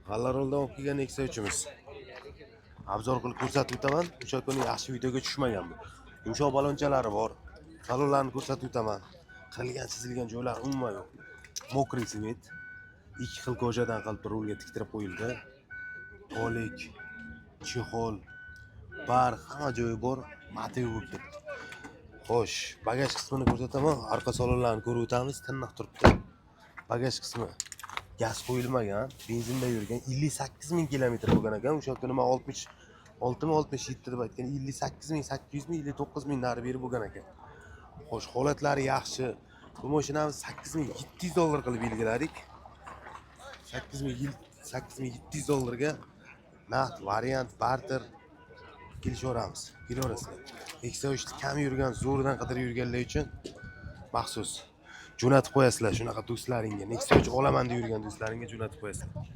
G'allaro'ldan olib kelgan Nexia 3imiz. Obzor qilib ko'rsatib o'taman. O'sha kuni yaxshi videoga tushmagan bu. Yumshoq balonchalari bor. Salonlarni ko'rsatib o'taman. Qilgan, chizilgan joylari umuman yo'q. Mokriy svet. Ikki xil ko'jadan qilib rulga tiktirib qo'yildi. Tolik, chexol, bar, hamma joyi bor. Motiv bo'lib turibdi. Xo'sh, bagaj qismini ko'rsataman. Orqa salonlarni ko'rib o'tamiz. Tinnoq turibdi. Bagaj qismi gaz qo'yilmagan, benzinda yurgan, 58 ming kilometr bo'lgan ekan. O'sha kuni men 66 mi 67 deb aytgan, 58 ming, 800 ming, 59 ming nari berib bo'lgan ekan. Xo'sh, holatlari yaxshi. Bu mashinamiz 8700 dollar qilib belgiladik. 8700 dollarga naqd variant barter kelishaveramiz. Kelaverasizlar. Nexia 3 kam yurgan, zo'ridan qidirib yurganlar uchun maxsus jo'natib qo'yasizlar shunaqa do'stlaringga. Nexia 3 olaman deb yurgan do'stlaringga jo'natib qo'yasizlar.